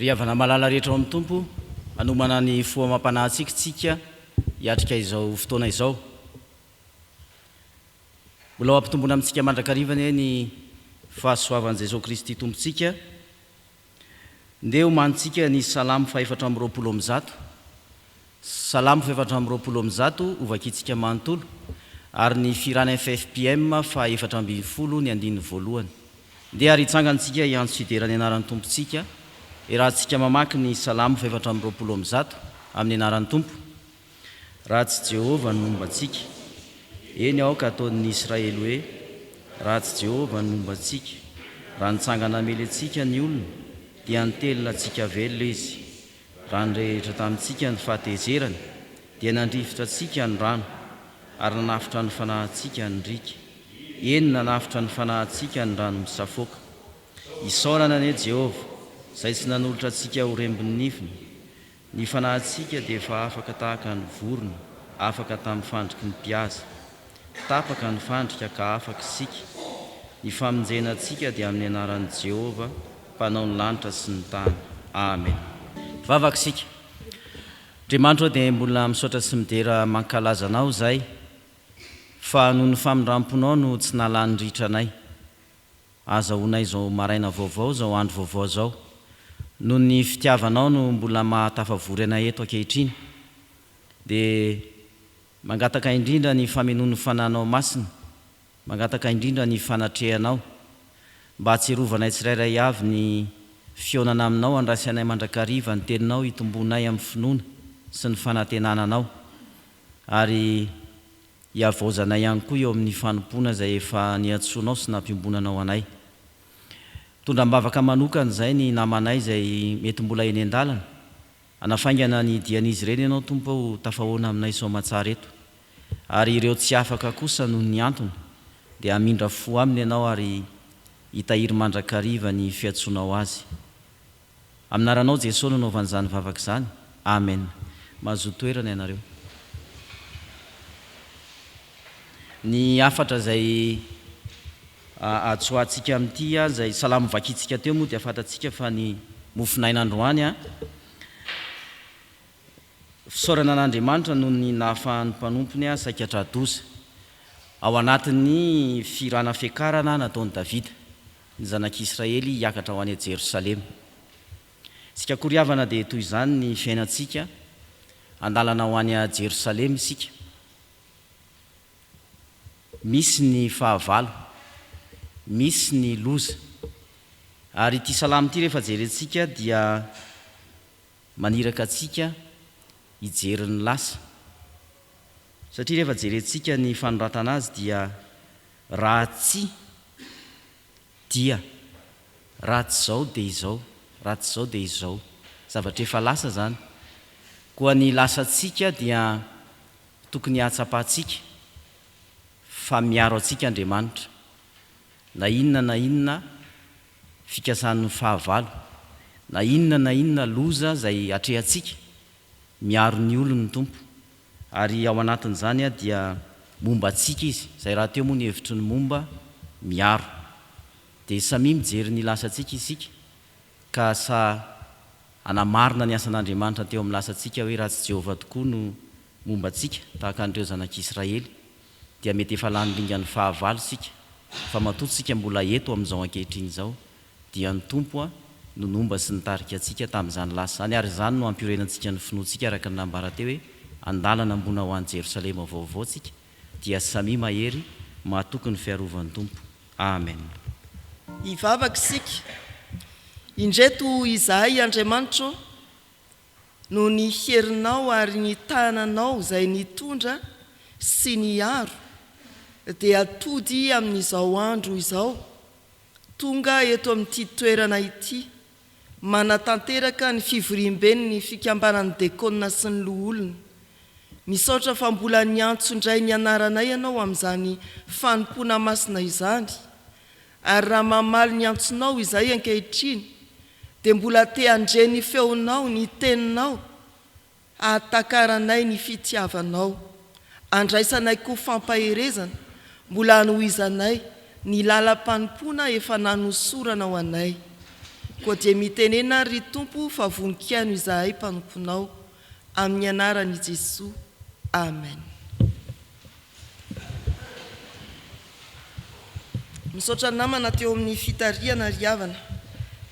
ry havana malala rehetra ao amin'ny tompo anomana ny foa mampanahitsikatsika hiatrika izao fotoana izao. Mbola ho ampitombona amintsika mandrakarivany ny fahasoavan'i Jesosy Kristy tompontsika. Ndeo mantsika ny salamo 420 salamo 420 ovakitsika manontolo ary ny firana FFPM fa 420 ny andiny voalohany. Ndeha ary hitsangantsika hiantso fiderany anaran'ny tompontsika rahantsika mamaky ny salamo 420 amin'ny anaran'ny tompo. Ratsy Jehovah nombantsika, eny aoka ataon'ny Israely hoe ratsy Jehovah nombantsika, raha nitsangana mely antsika ny olona dia nitelona antsika velona izy. Raha nirehitra tamintsika ny fahatezerany dia nandrifotra antsika ny rano ary nanafitra ny fanahintsika ny rika. Eny nanafitra ny fanahintsika ny rano misafoaka. Isaorana ane Jehovah izay tsy nanolotra antsika ho rembon'ny nifiny. Ny fanahintsika dia efa afaka tahaka ny vorona, afaka tamin'ny fandriky ny mpihaza. Tapaka ny fandrika ka afaka isika. Ny famonjenantsika dia amin'ny anaran'i Jehovah, mpanao ny lanitra sy ny tany. Amen. Vavaka isika. Andriamanitra dia mbola misaotra sy midera mankalaza anao zay, fa noho ny famindramponao no tsy nalany ritra anay. Azahoanay zao maraina vaovao, zao andro vaovao zao. Noho ny fitiavanao no mbola mahatafavory anay eto ankehitriny. Dia mangataka indrindra ny famenoan'ny fananao masina, mangataka indrindra ny fanatrehanao, mba hatsiarovanay tsirairay avy ny fionana aminao, andrasy anay mandrakariva ny teninao hitombonay amin'ny finoana sy ny fanantenananao, ary hiavaozanay ihany koa eo amin'ny fanompoana izay efa niantsoanao sy nampiombonanao anay. Tondram-bavaka manokana izay ny namanay izay mety mbola eny an-dalana, anafaingana ny dian'izy ireny ianao tompo ho tafahoana aminay soamantsara eto, ary ireo tsy afaka kosa noho ny antony dia hamindra fo aminy ianao ary hitahiry mandrakariva ny fiantsoanao azy. Aminaranao Jesosy no naovan'izany vavaka izany. Amen. Mahazo toerana ianareo. Ny afatra izay atsoatsika amin'ity izay salamo vakitsika teo moa dia fantatsika fa ny mofinain'androany fisaorana an'Andriamanitra noho ny nahafahan'ny mpanompony saikatra doza ao anatin'ny firana fiakarana nataon'i Davida, ny zanak'Israely hiakatra ho any Jerosalema. Isika koriavana dia toy izany ny fiainantsika, andalana ho any Jerosalema isika. Misy ny fahavalo, misy ny loza, ary ity salamo ity rehefa jerentsika dia maniraka atsika hijery ny lasa, satria rehefa jerentsika ny fanoratana azy dia ratsy dia ratsy zao dia izao, ratsy zao dia izao, zavatra efa lasa zany. Koa ny lasantsika dia tokony hatsapahantsika fa miaro antsika Andriamanitra. Na inona fikasan'ny fahavalo, na inona loza izay atrehantsika, miaro ny olony tompo. Ary ao anatin'izany dia momba antsika izy, izay raha teo moa ny hevitry ny momba miaro. Dia samy mijery ny lasantsika isika, ka sa anamarina ny asan'Andriamanitra teo amin'ny lasantsika hoe ratsy Jehovah tokoa no momba antsika, tahaka an'ireo zanak'Israely, dia mety efa lany lingan'ny fahavalo isika. Fa matotsika mbola eto amin'izao ankehitriny izao dia ny tompo no nomba sy nitarika antsika tamin'izany lasa zany, ary izany no ampirenantsika ny finoantsika araka ny nambara teo hoe andalana ambona ho an'i Jerosalema vaovao tsika, dia samy mahery mahatoky ny fiarovan'ny tompo. Amen. Ivavaka isika indreto izahay Andriamanitra no ny herinao ary ny tananao izay nitondra sy ny aro dia atody amin'izao andro izao, tonga eto amin'ity toerana ity, manatanteraka ny fivoriam-beny ny fikambanan'ny dekona sy ny loholona. Misaotra fa mbola niantso indray ny anaranay ianao amin'izany fanompoana masina izany, ary raha mamaly ny antsonao izay ankehitriny dia mbola te andre ny feonao, ny teninao, ahatakaranay ny fitiavanao, andraisanay koa fampaherezana, mbola anohizanay ny lalam-panompoana efa nanosorana ho anay. koa dia mitenena ry tompo fa voninkaino izahay mpanomponao amin'ny anaran'i Jesoa. Amen. Misaotra namana teo amin'ny fitariana ry havana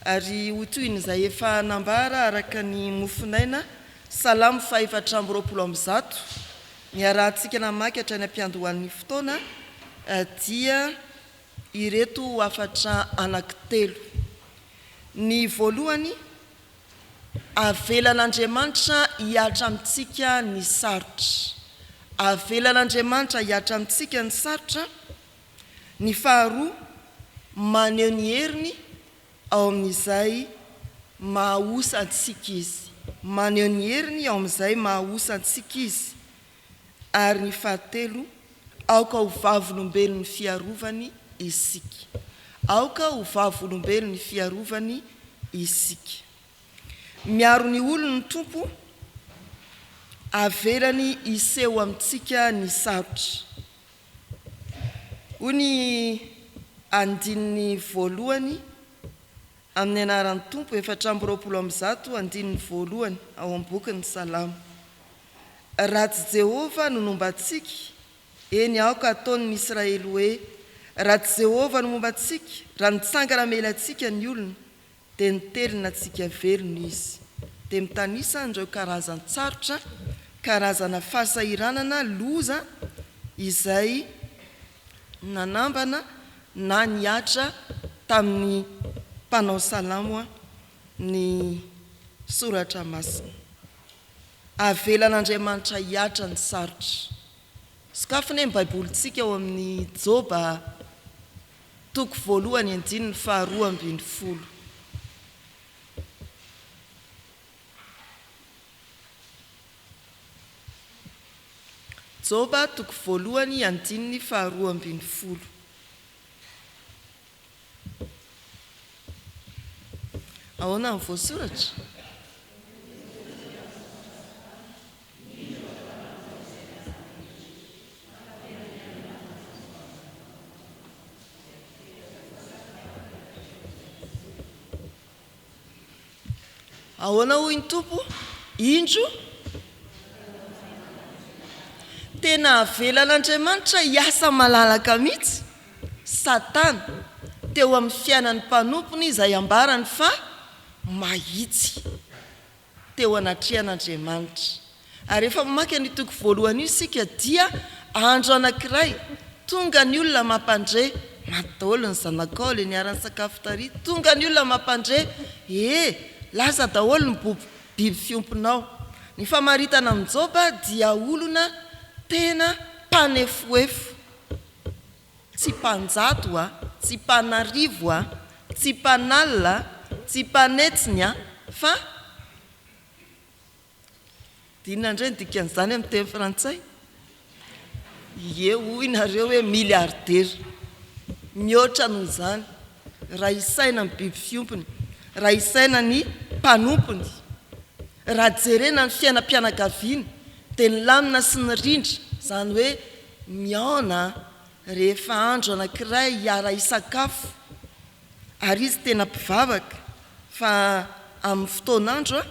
ary ho toy izay efa nambara araka ny mofinaina Salamo 420 miarahantsika namaky hatrany ampiandohan'ny fotoana dia ireto afatra anankitelo. Ny voalohany, avelan'Andriamanitra hiatra amintsika ny sarotra. Avelan'Andriamanitra hiatra amintsika ny sarotra. Ny faharoa, maneho ny heriny ao amin'izay mahaosantsika izy. Maneho ny heriny ao amin'izay mahaosantsika izy. Ary ny fahatelo, aoka ho vavolombelon'ny fiarovany isika. Aoka ho vavolombelon'ny fiarovany isika. Miaro ny olony ny tompo, avelany iseho amintsika ny sarotra. Hoy andininy voalohany amin'ny anaran'ny tompo 420 andininy voalohany ao am-bokin'ny Salamo. Ratsy Jehova no nombantsika, eny aoka ataon'ny Israely hoe, ratsy Jehova no mombantsika, raha nitsangana melantsika ny olona, dia nitelina antsika velona izy. Dia mitanisa ireo karazan-tsarotra, karazana fahasahiranana loza izay nanambana na niatra tamin'ny mpanao salamo ny soratra masina. Avelan'Andriamanitra hiatra ny sarotra. Sokafana ny baibolintsika ao amin'ny Joba 2:2. Joba 2:2. Ahoana amin'ny voasoratra? Ahoana hoy ny tompo? Indro tena avelan'Andriamanitra hiasa malalaka mihitsy Satana teo amin'ny fiainan'ny mpanompony izay ambarany fa mahitsy teo anatrehan'Andriamanitra. Ary rehefa mamaky ny toko voalohany isika dia andro anankiray tonga ny olona mampandre mataolo ny zanakao le niaran'ny sakafo tary, tonga ny olona mampandre lasa daholo ny biby fiomponao. Ny famaritana amin'ny Joba dia olona tena mpanefoefo, tsy mpanjato tsy mpanarivo tsy mpanalina, tsy mpanetsiny fa dinina indray ny dikan'izany amin'ny teny frantsay. Hoy nareo hoe miliardera, mihoatra noho izany raha isaina ny biby fiompony, raha isaina ny mpanompony, raha jerena ny fiainam-pianakaviana dia ny lamina sy ny rindra, izany hoe miaona rehefa andro anankiray hiara isakafo. Ary izy tena mpivavaka fa amin'ny fotoan'andro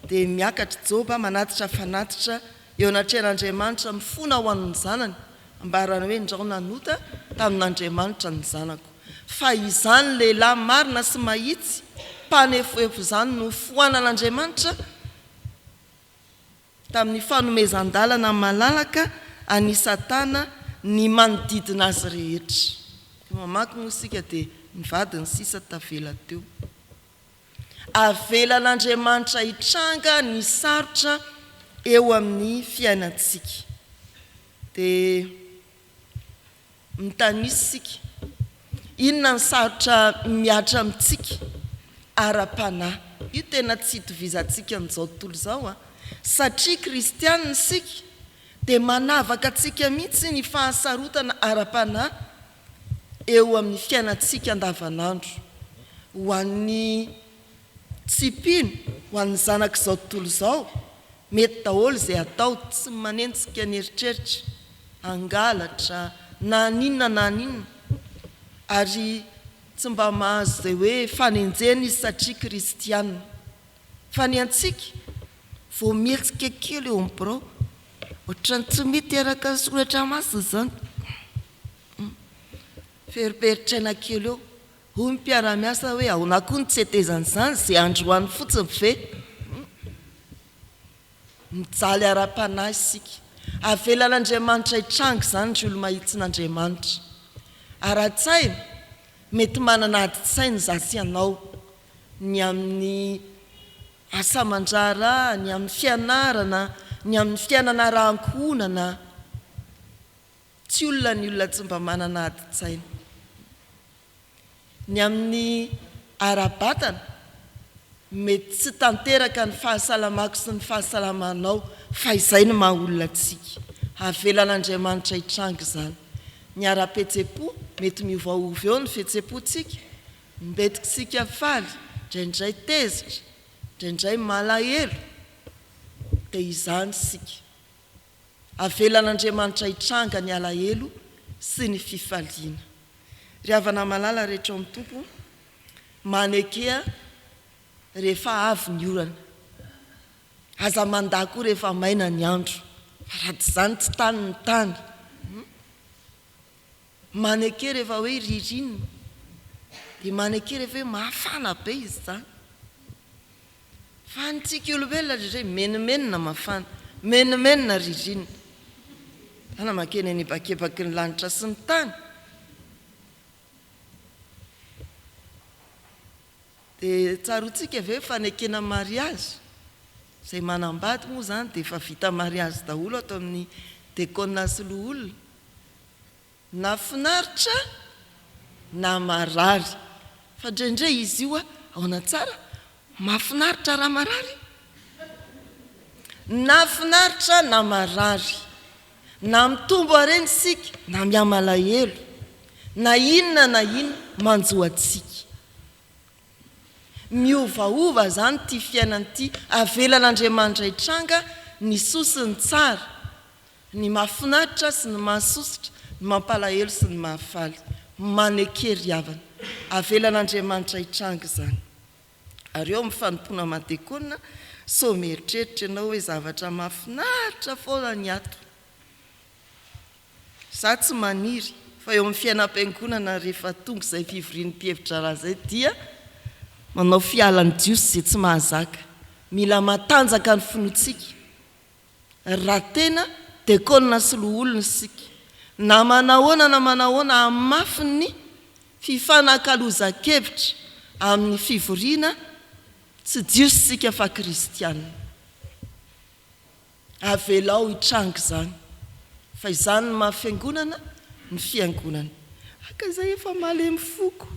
dia miakatra Joba manatitra fanatitra eo anatrehan'Andriamanitra mifona ho an'ny zanany, ambarana hoe ndrao nanota tamin'Andriamanitra ny zanako. Fa izany lehilahy marina sy mahitsy mpanefoefo izany no foanan'Andriamanitra tamin'ny fanomezan-dalana malalaka any Satana ny manodidina azy rehetra. Mamaky moa isika dia mivady ny sisa tavela teo. Avelan'Andriamanitra hitranga ny sarotra eo amin'ny fiainantsika. Dia mitanisika, inona ny sarotra miatra amintsika? Ara-panahy. Io tena tsy itovizantsika amin'izao tontolo izao satria kristianina isika dia manavaka antsika mihitsy ny fahasarotana ara-panahy eo amin'ny fiainantsika andavanandro. Ho an'ny tsipino, ho an'ny zanak'izao tontolo izao, mety daholo izay atao, tsy manenjika ny eritreritra, angalatra na ninona na ninona. Ary tsy mba mahazo zay hoe fanenjena izy satria kristianina fa ny antsika vao mihetsika kely eo amin'ny birao ohatrany tsy mety araka soratra masina zany feriperitra kely eo hoy mpiara-miasa hoe ahona koa ny tsy hetezan'izany zay androany fotsiny ve mijaly ara-panahy isika avelan'Andriamanitra hitrango zany ry olo mahitsin'Andriamanitra ara-tsaina mety manana adi-tsainy zasy ianao ny amin'ny asa aman-draharaha, ny amin'ny fianarana, ny amin'ny fiainana ara-ankohonana, tsy olona ny olona tsy mba manana adi-tsaina. Ny amin'ny ara-batana mety tsy tanteraka ny fahasalamako sy ny fahasalamanao fa izay ny maha olona antsika avelan'Andriamanitra hitrango zany. Ny ara-petsepo mety miovaova eo ny fetsepontsika mbetika sika faly indraindray tezitra indraindray malahelo dia izany sika avelan'Andriamanitra hitranga ny alahelo sy ny fifaliana. Ry havana malala rehetra amin'ny tompo manekea rehefa avy ny orana aza mandaa koa rehefa maina ny andro raha tsy zany tsy tany ny tany manekea rehefa hoe ririnina dia manekea rehefa hoe mafana be izy zany fa ntsika olombelona rehetra menimenina mafana menimenina ririnina ana makeny ny bakebaky ny lanitra sy ny tany dia tsarotsika ve fanekena mariazy zay manambady moa zany dia efa vita mariazy daholo atao amin'ny dekona sy loholona na finaritra na marary fa ndraindray izy io ahona tsara mafinaritra raha marary na finaritra na marary na mitombo areny sika na miamalahelo na inona manjo atsika miovaova zany ty fiainana ty avelan'Andriamanitra hitranga ny sosiny tsara ny mahafinaritra sy ny mahasositra ny mampalahelo sy ny mahafaly manekery havana avelan'Andriamanitra hitranga zany. Ary eo mifanompoana madekona so mieritreritra ianao hoe zavatra mahafinaritra foana ny ato za tsy maniry fa eo amin'ny fiainam-piangonana rehefa tonga izay fivorian'ny mpievitra raha zay dia manao fialany jiosy zay tsy mahazaka mila matanjaka ny finotsika raha tena dekona sy loholona sika na manahoana amin'ny mafiny fifanakaloza-kevitra amin'ny fivoriana tsy jiosy sika fa kristianina avelao hitrango zany fa izany ny mahafiangonana ny fiangonana aka izay efa malemy foko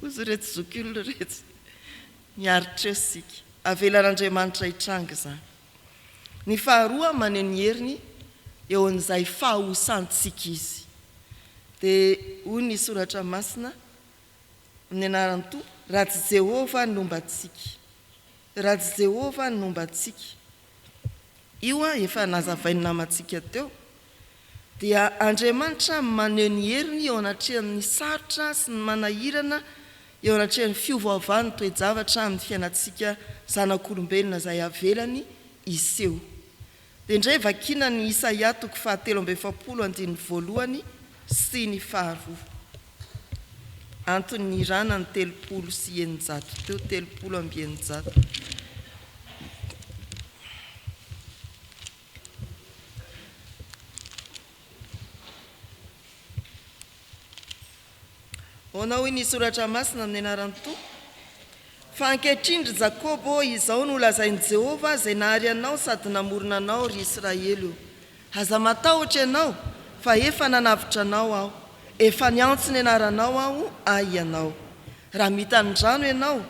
ozy retsy zok'olona retsy miaritra eo sika avelan'Andriamanitra hitranga zany. Ny faharoa maneho ny heriny eo an'izay fahahosantsika izy dia hoy ny soratra masina amin'ny anaran'ny to raha tsy Jehova nombantsika raha tsy Jehova nombantsika io efa nazavainy namantsika teo dia Andriamanitra maneho ny heriny eo anatrehan'ny sarotra sy ny manahirana eo anatrehan'ny fiovaovan'ny toe-javatra amin'ny fiainantsika zanak'olombelona izay avelany iseho. Dia indray vakiana ny Isaia 7:7 sy ny 2 antony ny rana ny 3 sy 9 teo 3:9. Onao hoy ny soratra masina amin'ny anaran'ny to fa ankehitrindry Jakobo izao no lazain'i Jehova zay nahary anao sady namorona anao ry Israely. Aza matahotra ianao fa efa nanavitra anao aho, efa niantso ny anaranao aho ianao. Raha mita ny rano ianao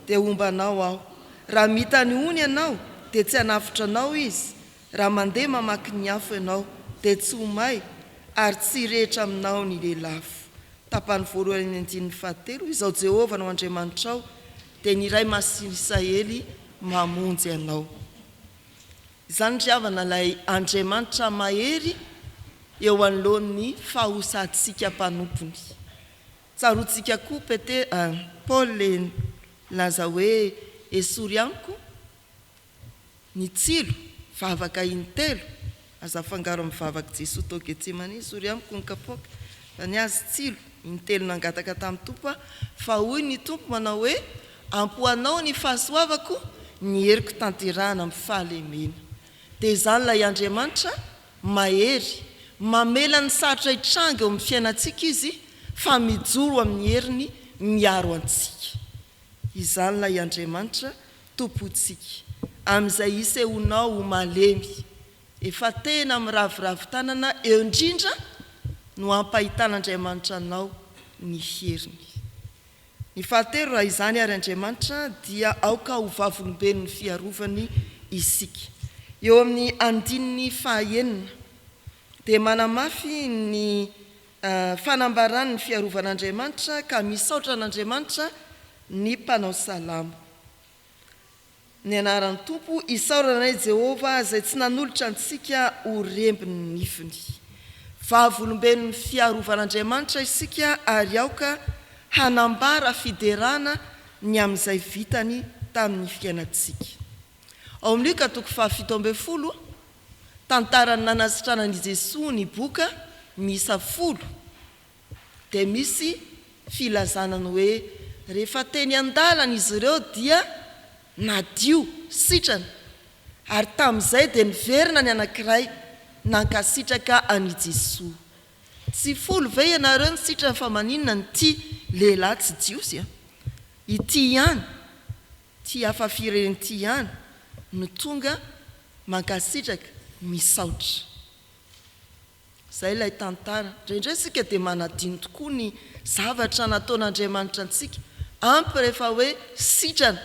dia ombanao aho, raha mita ny ony ianao dia tsy hanavitra anao izy, raha mandeha mamaky ny afo ianao dia tsy homay ary tsy rehetra aminao ny lelafo. Tapany voalohany 7 izao Jehova no Andriamanitrao dia ny iray masiny Israely mamonjy ianao. Izany ry havana ilay Andriamanitra mahery eo anoloan'ny fahosantsika mpanompony. tsaroantsika koa Paul le laza hoe esory amiko ny tsilo vavaka intelo aza fangaro amin'ny vavaka Jesoa tao Getsemani esory amiko ny kapoaka fa ny azy tsilo intelo nangataka tamin'ny tompo fa hoy ny tompo manao hoe ampoanao ny fahasoavako ny heriko tanterahana amin'ny fahalemena dia izany ilay Andriamanitra mahery mamela ny sarotra hitranga eo amin'ny fiainantsika izy fa mijoro amin'ny heriny miaro antsika izany ilay Andriamanitra tompontsika amin'izay isehonao ho malemy efa tena miraviravin-tanana eo indrindra no ampahitan'Andriamanitra anao ny heriny. Ny fahatelo raha izany ary Andriamanitra dia aoka ho vavolombelon'ny fiarovany isika. Eo amin'ny andininy fahaenina dia manamafy ny fanambarany ny fiarovan'Andriamanitra ka misaotra an'Andriamanitra ny mpanao salamo. Ny anaran'ny tompo isaorana i Jehova izay tsy nanolotra antsika ho rembiny nifiny. Vavolombelon'ny fiarovan'Andriamanitra isika ary aoka hanambara fiderana ny amin'izay vitany tamin'ny fiainantsika. Ao amin'ny Luka 7:10 tantarany nanasitranan'i Jesoa ny boka miisa 10 dia misy filazanany hoe rehefa teny an-dalana izy ireo dia nadio sitrana ary tamin'izay dia niverina ny anankiray nankasitraka an'i Jesoa. Tsy 10 ve ianareo ny sitrana fa maninona ny ty lehilahy tsy jiosy ity ihany ty hafa fireny ty ihany no tonga mankasitraka misaotra. Zay ilay tantara indrindray sika dia manadino tokoa ny zavatra nataon'Andriamanitra antsika ampy rehefa hoe sitrana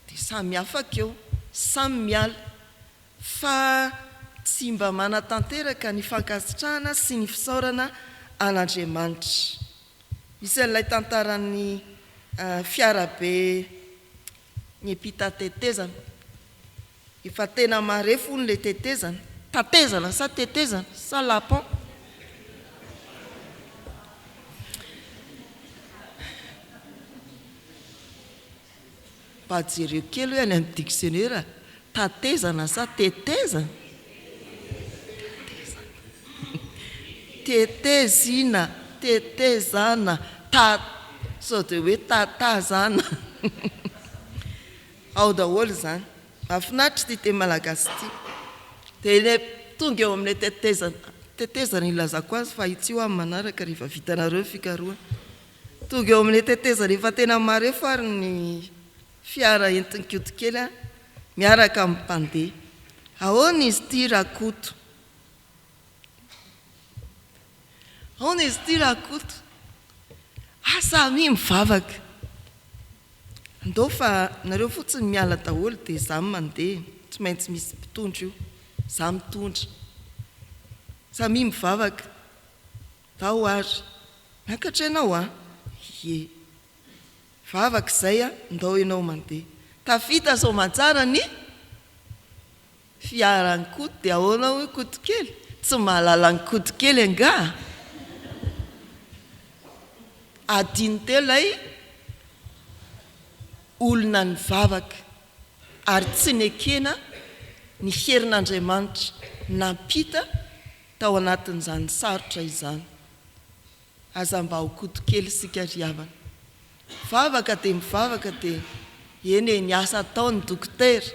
dia samy afaka eo samy miala fa tsy mba manatanteraka ny fankasitrahana sy ny fisaorana an'Andriamanitra. Misy ilay tantaran'ny fiarabe ny epita tetezana efa tena marefo ny le tetezana tatezana sa tetezana sa lapon mba jereo kely hoe any amin'ny dictionnaire tatezana sa tetezana tetezina tetezana sao dia hoe tatazana ao daholo zany mahafinaritra ty teny malagasy ty dia le tonga eo amin'ilay tetezana ilazako azy fa itsio amin'ny manaraka rehefa vitanareo fikaroana tonga eo amin'ilay tetezana rehefa tena marefo ary ny fiara entiny kiodikely miaraka amin'ny mpandeha ahoana izy ty rakoto ahoana izy ty rakoto samy mivavaka andao fa nareo fotsiny miala daholo dia za mandeha tsy maintsy misy mpitondra io za mitondra samy mivavaka tao ary miakatra ianao ye vavaka izay ndao ianao mandeha tafita sao matsara ny fiarany koto dia ahoana hoe koto-kely tsy mahalala ny koto-kely anga adiny telo lay olona ny vavaka ary tsy nekena ny herin'Andriamanitra nampita tao anatin'izany sarotra izany aza mba ho koto-kely sika riavana vavaka dia mivavaka dia eny ny asa ataony dokotera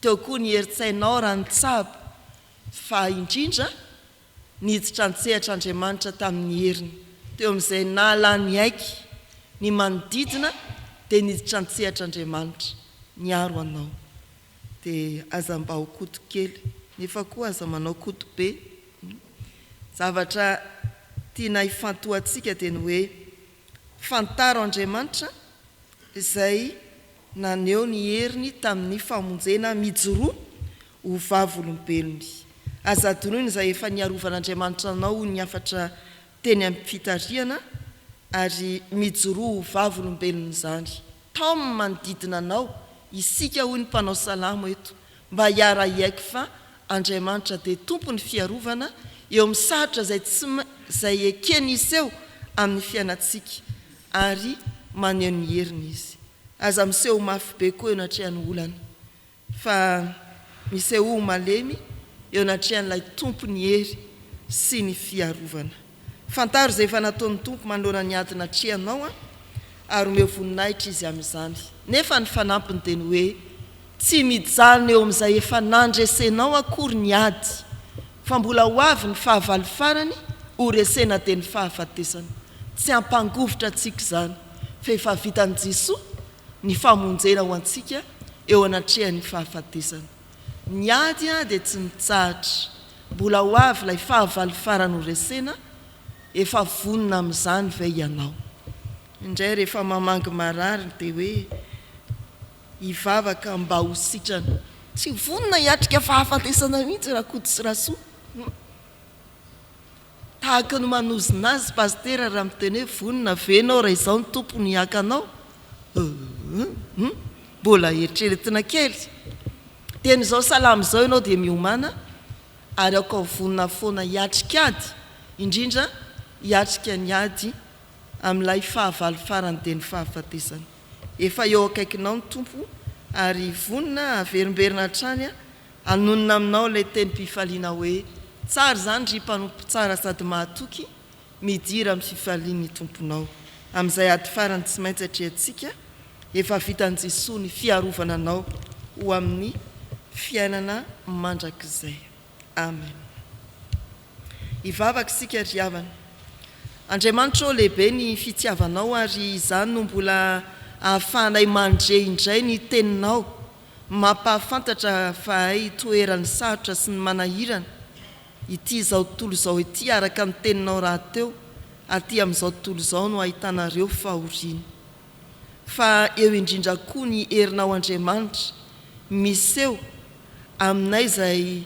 teo koa ny heritsainao raha ny tsabo fa indrindra niditra antsehatr'Andriamanitra tamin'ny heriny teo amin'izay nalany aiky ny manodidina dia niditra antsehatr'Andriamanitra niaro anao dia aza mba ho koto kely nefa koa aza manao koto be. Zavatra tiana hifantohantsika dia ny hoe fantaro Andriamanitra izay naneo ny heriny tamin'ny famonjena mijoroa ho vavolombelony. Aza adinoina izay efa niarovan'Andriamanitra anao ny afatra teny amin'ny fitariana ary mijoroa ho vavolombelony izany. Tao manodidina anao isika hoy ny mpanao salamo eto mba hiara hiaiky fa Andriamanitra dia tompony fiarovana eo amin'ny sarotra izay ekeny iseho amin'ny fiainatsika ary maneho ny heriny izy. Aza miseho mafy be koa eo anatrehany olana fa miseho malemy eo anatrehanyilay tompony hery sy ny fiarovana. Fantaro izay efa nataon'ny tompo manoloana ny ady natrehanao ary omeo voninahitra izy amin'izany. Nefa ny fanampiny dia ny hoe tsy mijanona eo amin'izay efa nandresenao akory ny ady, fa mbola ho avy ny fahavalo farany ho resena dia ny fahafatesana. Tsy ampangovotra antsika izany fa efa vitan'i Jesosy ny famonjena ho antsika eo anatrehan'ny fahafatesana. Ny ady dia tsy mitsahatra, mbola ho avy ilay fahavalo farany ho resena, efa vonona amin'izany ve ianao. Indray rehefa mamangy marary dia hoe hivavaka mba ho sitrana, tsy vonona hiatrika fahafatesana mihitsy raha kody sy rasoa. Tahaka ny manozina azy pastera raha miteny hoe vonona venao raha izao ny tompony hiakanao. Mbola eritreretina kely. Teny izao salamo izao ianao dia miomana ary aoka vonona foana hiatrika ady, indrindra hiatrika ny ady amin'ilay fahavalo farany dia ny fahafatesana. Efa eo akaikinao ny tompo ary vonona averimberina hatrany anonona aminao ilay teny-pifaliana hoe tsara izany ry mpanompo tsara sady mahatoky midira amin'ny fifalian'ny tomponao. Amin'izay ady farany tsy maintsy atrehantsika efa vitan'i Jesosy ny fiarovana anao ho amin'ny fiainana mandrakizay. Amen. Hivavaka isika ry havana. Andriamanitra lehibe ny fitiavanao ary izany no mbola ahafahanay mandre indray ny teninao, mampahafantatra fahay toerany sarotra sy ny manahirana ity izao tontolo izao ity araka ny teninao raha teo, aty amin'izao tontolo izao no ahitanareo fahoriana. Fa eo indrindra koa ny herinao Andriamanitra miseho aminay izay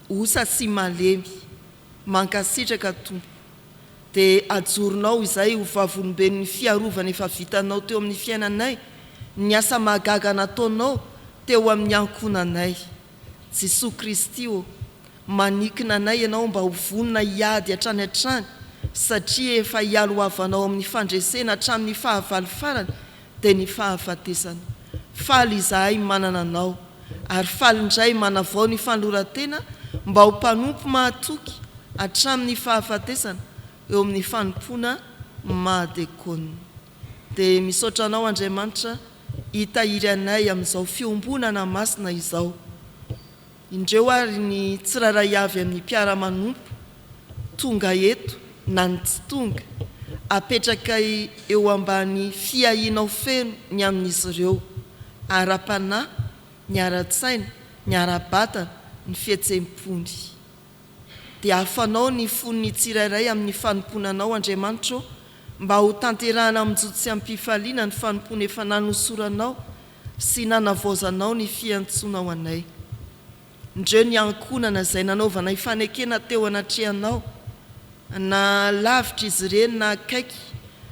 osa sy malemy, mankasitraka tompo, dia ajoronao izay ho vavolombeny ny fiarovana efa vitanao teo amin'ny fiainanay, ny asa mahagaga nataonao teo amin'ny ankonanay. Jesosy Kristy manikina anay ianao mba ho vonona hiady hatrany hatrany, satria efa hialo ho avanao amin'ny fandresena hatramin'ny fahavalo farany dia ny fahafatesana. Faly izahay manana anao ary faly indray manavao ny fanoloran-tena mba ho mpanompo mahatoky hatramin'ny fahafatesana eo amin'ny fanompoana mahadekona. Dia misaotra anao Andriamanitra hitahiry anay amin'izao fiombonana masina izao. Indreo ary ny tsiraray avy amin'ny mpiara-manompo tonga eto na ny tsy tonga apetraka eo ambany fiahinao feno ny amin'izy ireo, ara-panahy, ny ara-tsaina, ny ara-batana, ny fihetsempo-pony. Dia hafanao ny fon'ny tsirairay amin'ny fanomponanao Andriamanitra mba ho tanterahana amin'njotso sy amin'ny mpifaliana ny fanompona efa nanosoranao sy nanavaozanao ny fiantsonao anay. Indreo ny ankonana izay nanaovanay fanekena teo anatrehanao, na lavitra izy ireny na akaiky,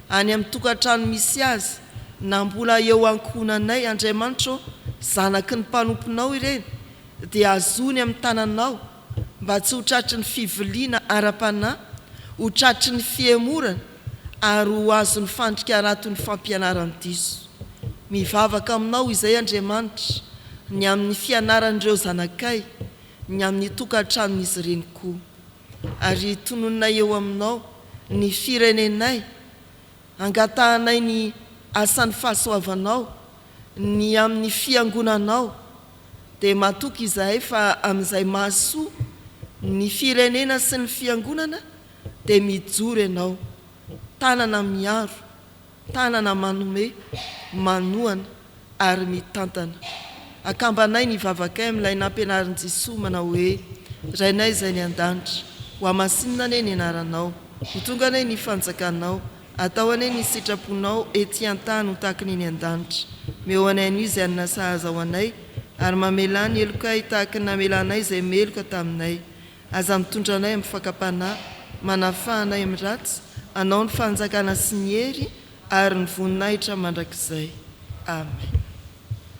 any amin'ny tokantrano misy azy na mbola eo ankonanay Andriamanitra, zanaky ny mpanomponao ireny, dia azony amin'ny tananao mba tsy ho tratry ny fiviliana ara-panahy, ho tratry ny fiemorana ary ho azo ny fandrika rato ny fampianaran-diso. Mivavaka aminao izay Andriamanitra ny amin'ny fianaran'ireo zanakay, ny amin'ny tokantranon'izy ireny koa. Ary tonononay eo aminao ny firenenay, angatahanay ny asan'ny fahasoavanao, ny amin'ny fiangonanao, dia matoky izahay fa amin'izay mahasoa ny firenena sy ny fiangonana dia mijoro ianao, tanana miaro, tanana manome, manohana ary mitantana. Akambanay ny vavakay amin'ilay nampianarin'i Jesosy manao hoe rainay izay ny an-danitra, ho amasinina ane ny anaranao, ho tonga ane ny fanjakanao, atao ane ny sitraponao ety an-tany ho tahaka ny an-danitra. Meo anay an'io izay anona sahaza ho anay ary mamela ny elokay tahaka ny namelanay izay meloka taminay. Aza mitondra anay amin'ny fakapanahy, manafahanay amin'ny ratsy, anao ny fanjakana sy ny hery ary ny voninahitra mandrakizay. Amen.